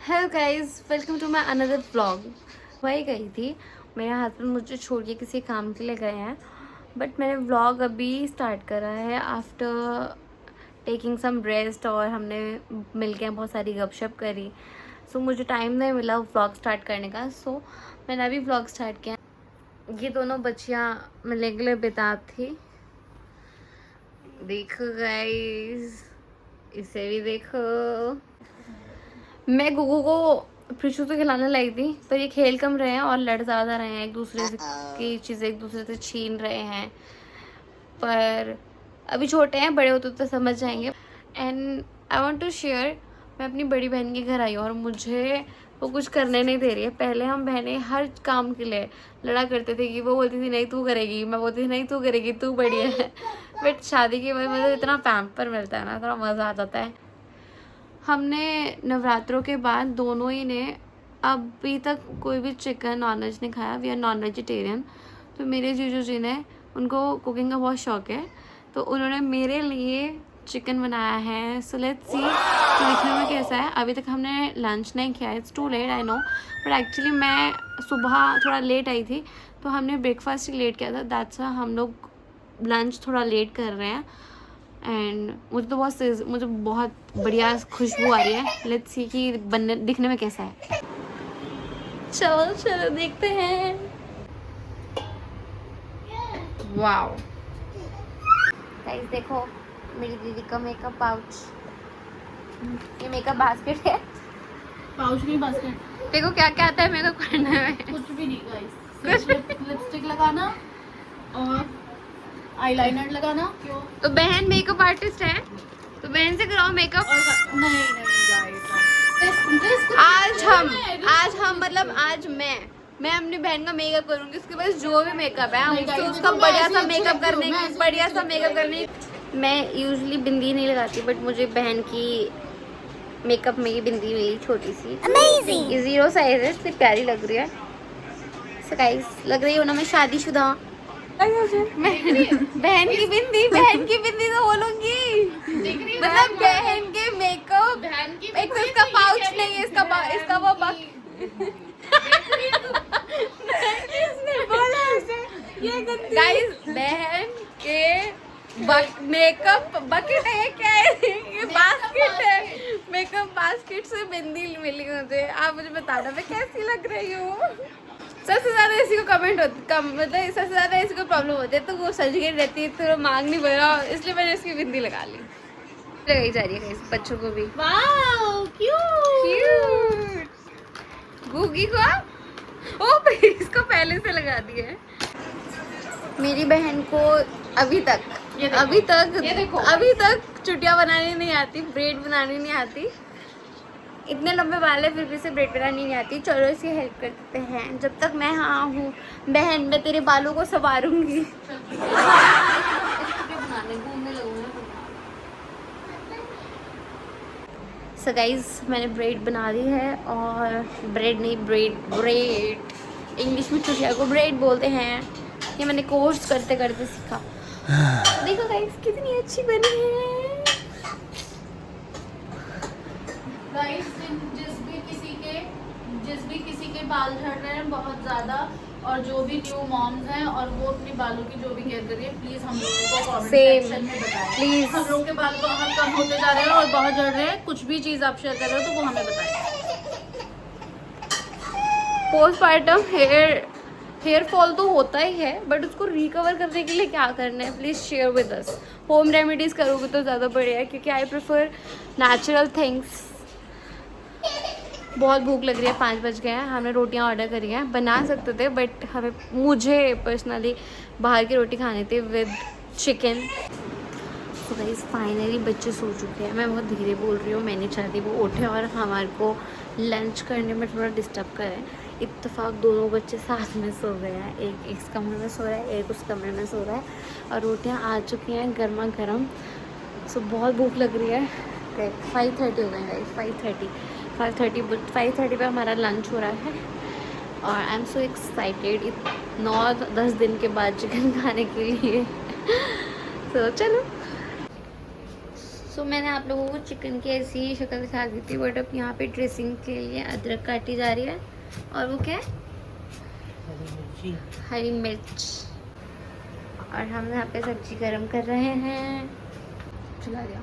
Hello guys, welcome to my another vlog. वही गई थी, मेरे हस्बैंड मुझे छोड़ के किसी काम के लिए गए हैं, बट मैंने व्लॉग अभी स्टार्ट करा है आफ्टर टेकिंग सम रेस्ट। और हमने मिल के बहुत सारी गपशप करी, सो मुझे टाइम नहीं मिला व्लॉग स्टार्ट करने का। सो मैंने अभी व्लॉग स्टार्ट किया। ये दोनों बच्चियाँ मिलने के लिए बेताब थी। देखो गाइस, इसे भी देखो। मैं गुगू को प्रिशु से खिलाने लाई थी, पर ये खेल कम रहे हैं और लड़ ज़्यादा रहे हैं, एक दूसरे से की चीज़ें एक दूसरे से छीन रहे हैं। पर अभी छोटे हैं, बड़े होते तो समझ जाएंगे। And I want to share, मैं अपनी बड़ी बहन के घर आई हूँ और मुझे वो कुछ करने नहीं दे रही है। पहले हम बहनें हर काम के लिए लड़ा करते थे कि वो बोलती थी नहीं तू करेगी, मैं बोलती थी नहीं तू करेगी, तू बड़ी है। बट शादी के बाद मतलब इतना पैम्पर मिलता है ना, थोड़ा मज़ा आ जाता है। हमने नवरात्रों के बाद दोनों ही ने अभी तक कोई भी चिकन नॉनवेज नहीं खाया। We are non vegetarian. तो मेरे जीजू जी ने, उनको कुकिंग का बहुत शौक है, तो उन्होंने मेरे लिए चिकन बनाया है। सो लेट्स सी कि दिखने में कैसा है। अभी तक हमने लंच नहीं किया, it's too late I know, but actually मैं सुबह थोड़ा लेट आई थी, तो हमने ब्रेकफास्ट ही लेट किया था। दैट्स व्हाई हम लोग लंच थोड़ा लेट कर रहे हैं। एंड मुझे बहुत बढ़िया खुशबू आ रही है। लेट्स सी कि बनने दिखने में कैसा है। चलो चलो देखते हैं। वाओ गाइस, देखो मेरी दीदी का मेकअप पाउच। ये मेकअप बास्केट है। पाउच नहीं बास्केट। देखो क्या क्या आता है मेकअप करने में। कुछ भी नहीं गाइस, लिपस्टिक लगाना और आईलाइनर लगाना। क्यों? तो बहन मेकअप आर्टिस्ट है, तो बहन से कराओ मेकअप। नहीं गाइस, आज मैं अपनी बहन का मेकअप करूंगी। उसके पास जो भी मेकअप है उससे उसका बढ़िया सा मेकअप करने। मैं यूजुअली बिंदी नहीं लगाती, बट मुझे बहन की मेकअप में ये बिंदी मिली छोटी सी, अमेजिंग। ये 0 साइज है, इतनी प्यारी लग रही है। सो गाइस, लग रही हो ना मैं शादीशुदा। बहन की बिंदी तो बोलूंगी, मतलब बहन के मेकअप। एक तो इसका पाउच नहीं है, इसका वो गाइस, बहन के मेकअप बकेट है। क्या है ये? बास्केट है। मेकअप बास्केट से बिंदी मिली मुझे। आप मुझे बताना मैं कैसी लग रही हूँ। सबसे ज्यादा इसी को मतलब सबसे ज्यादा इसी को प्रॉब्लम होती है, तो वो सज गई रहती है, तो मांग नहीं भरा, इसलिए मैंने इसकी बिंदी लगा ली। लगाई जा रही है इस बच्चों को भी। Wow cute. गूगी को ओ इसको पहले से लगा दिया है। मेरी बहन को अभी तक चुटिया बनानी नहीं आती, ब्रेड बनानी नहीं आती। इतने लंबे बाल है फिर भी से ब्रेड बनानी नहीं आती। चलो इसकी हेल्प कर देते हैं जब तक मैं हाँ हूँ। बहन, मैं तेरे बालों को संवारूंगी। सो गाइस, मैंने ब्रेड बना दी है, और ब्रेड इंग्लिश में चुटिया को ब्रेड बोलते हैं। ये मैंने कोर्स करते करते सीखा। देखो गाइस कितनी अच्छी बनी है। गाइस, जिस भी किसी के बाल झड़ रहे हैं बहुत ज्यादा, और जो भी न्यू मॉम्स हैं और वो अपने बालों की जो भी केयर कर रही है, प्लीज हम लोगों को कमेंट सेक्शन में बताएं। प्लीज, हम लोगों के बाल बहुत कम होते जा रहे हैं और बहुत झड़ रहे हैं। कुछ भी चीज आप शेयर कर रहे हो तो वो हमें बताएं। पोस्टमार्टम हेयर फॉल तो होता ही है, बट उसको रिकवर करने के लिए क्या करना है, please share with us. Home remedies करोगे तो ज़्यादा बढ़िया है, क्योंकि आई प्रेफर नेचुरल थिंग्स। बहुत भूख लग रही है, 5 बज गए हैं। हमने रोटियां ऑर्डर करी हैं, बना सकते थे, बट मुझे पर्सनली बाहर की रोटी खानी थी विद चिकन। तो गाइस फाइनली बच्चे सो चुके हैं। मैं बहुत धीरे बोल रही हूँ, मैं नहीं चाहती वो उठे और हमारे को लंच करने में थोड़ा डिस्टर्ब करें। इत्तेफाक दोनों बच्चे साथ में सो गए हैं, एक इस कमरे में सो रहा है, एक उस कमरे में सो रहा है, और रोटियां आ चुकी हैं गर्मा गर्म। सो बहुत भूख लग रही है। 5:30 हो गए गाइस, 5:30 पे हमारा लंच हो रहा है, और आई एम सो एक्साइटेड 9-10 दिन के बाद चिकन खाने के लिए। तो चलो सो मैंने आप लोगों को चिकन की ऐसी ही शक्ल दिखा दी थी, बट अब यहाँ पे ड्रेसिंग के लिए अदरक काटी जा रही है। और वो क्या है? हरी मिर्च। और हम यहाँ पे सब्जी गरम कर रहे हैं। चला दिया।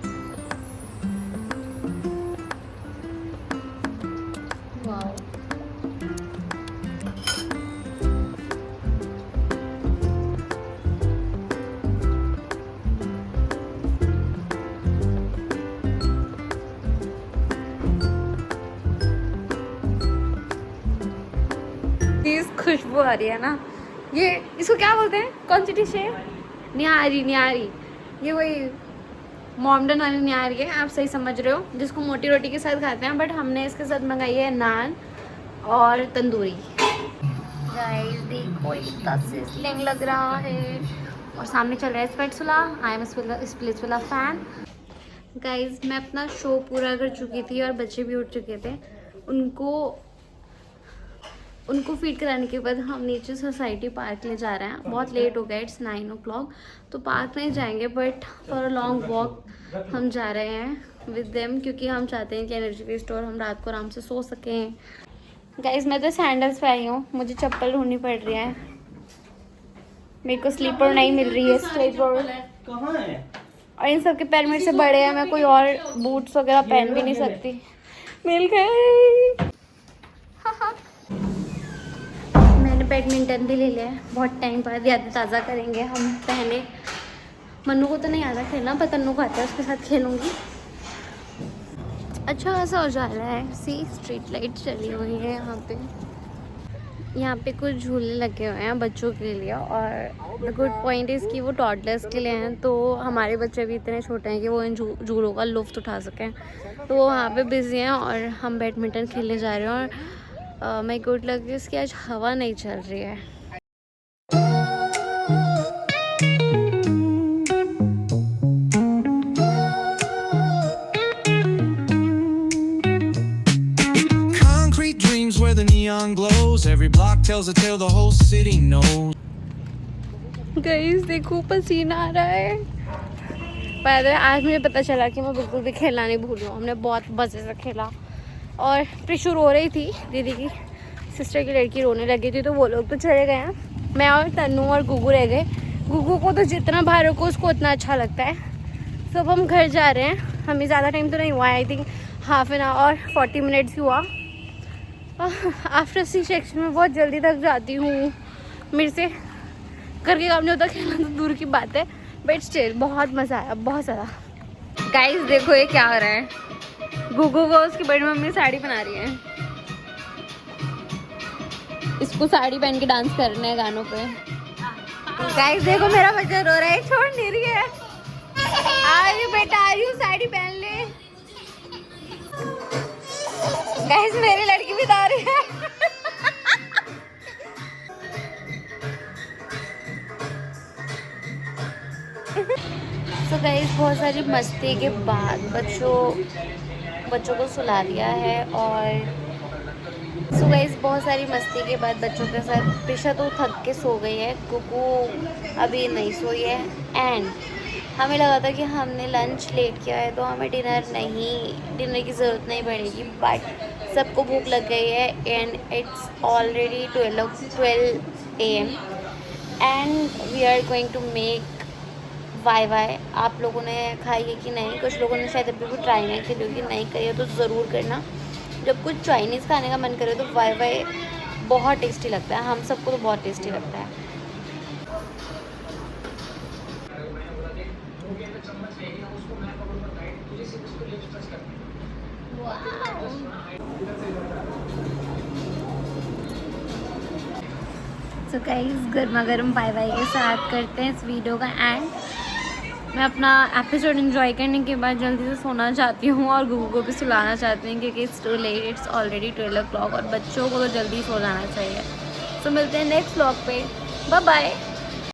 वाओ, खुशबू आ रही है ना। ये इसको क्या बोलते हैं? कौन सी डिश है? निहारी। निहारी, ये वही मॉमडन वाली निहारी है, आप सही समझ रहे हो, जिसको मोटी रोटी के साथ खाते हैं। बट हमने इसके साथ मंगाई है नान और तंदूरी। गाइस देखो इतना सिजलिंग लग रहा है। और सामने चल रहा है Splitsvilla. I am Splitsvilla fan. Guys मैं अपना शो पूरा कर चुकी थी और बच्चे भी उठ चुके थे। उनको फीड कराने के बाद हम नीचे सोसाइटी पार्क ले जा रहे हैं। बहुत लेट हो गया, इट्स 9 o'clock, तो पार्क नहीं जाएंगे, but for a long walk हम जा रहे हैं विद देम, क्योंकि हम चाहते हैं कि एनर्जी के स्टोर हम रात को आराम से सो सकें। गाइस मैं तो सैंडल्स पे आई हूँ, मुझे चप्पल ढूंढनी पड़ रही है। मेरे को स्लीपर नहीं मिल रही है, स्लीपर कहाँ है? और इन सब के पैर मेरे से बड़े हैं, मैं कोई और बूट्स वगैरह पहन भी नहीं सकती। मिल गए। मैंने बैडमिंटन भी ले लिया है, बहुत टाइम बाद यादें ताज़ा करेंगे हम। पहले मन्नू को तो नहीं आता खेलना, पर तन्नू को आता है, उसके साथ खेलूँगी। अच्छा खासा उजाला है। सी स्ट्रीट लाइट चली हुई है यहाँ पे। यहाँ पे कुछ झूले लगे हुए हैं बच्चों के लिए, और द गुड पॉइंट इज़ कि वो टॉडलर्स के लिए हैं, तो हमारे बच्चे भी इतने छोटे हैं कि वो इन झूलों का लुत्फ़ उठा सकें। तो वो वहाँ पे बिज़ी हैं और हम बैडमिंटन खेलने जा रहे हैं। और मैं गुड लग रही है इसकी, आज हवा नहीं चल रही है। Concrete dreams where the neon glows. Every block tells a tale the whole city knows. Guys देखो पसीना आ रहा है। पर आज मुझे पता चला कि मैं बिल्कुल भी खेलना नहीं भूल रही हूँ। हमने बहुत मज़े से खेला। और प्रिशु रो रही थी, दीदी की सिस्टर की लड़की रोने लगी थी, तो वो लोग तो चले गए हैं। मैं और तन्नू और गुगू रह गए। गुगू को तो जितना बाहर रखो उसको उतना अच्छा लगता है। तो अब हम घर जा रहे हैं। हमें ज़्यादा टाइम तो नहीं हुआ है, I think half an hour 40 minutes ही हुआ। आफ्टर सी सेक्शन में बहुत जल्दी थक जाती हूँ, मेरे से करके काम नहीं होता। खेलना तो दूर की बात है, बट स्टिल बहुत मज़ा आया, बहुत ज़्यादा। गाइस देखो ये क्या हो रहा है। गुगू को उसकी बड़ी मम्मी साड़ी पहना रही है, इसको साड़ी पहन के डांस करना है गानों पे। गाइस देखो मेरा बच्चा रो रहा है, छोड़ नहीं रही है। आयु बेटा आयु, साड़ी पहन ले। गाइस मेरी लड़की भी गा रही है। तो गाइस बहुत सारी मस्ती के बाद बच्चों को सुला दिया है। और सो गाइस बहुत सारी मस्ती के बाद बच्चों के साथ प्रिशा तो थक के सो गई है, कुकू अभी नहीं सोई है। एंड हमें लगा था कि हमने लंच लेट किया है तो हमें डिनर की ज़रूरत नहीं पड़ेगी, बट सबको भूख लग गई है। And it's already 12 AM and we are going to make why. आप लोगों ने खाई है कि नहीं? कुछ लोगों ने शायद अभी भी ट्राई नहीं की होगी, नहीं करी हो तो ज़रूर करना। जब कुछ चाइनीज़ खाने का मन करे तो वाई बहुत टेस्टी लगता है, हम सबको तो बहुत टेस्टी लगता है। तो गाइस गर्मा गर्म वाई के साथ करते हैं इस वीडियो का एंड। मैं अपना एपिसोड एंजॉय करने के बाद जल्दी से सोना चाहती हूँ और गुगू को भी सुलाना चाहती हूँ, क्योंकि it's too late, it's already 12 o'clock और बच्चों को तो जल्दी सो जाना चाहिए। तो मिलते हैं नेक्स्ट व्लॉग पे, बाय बाय।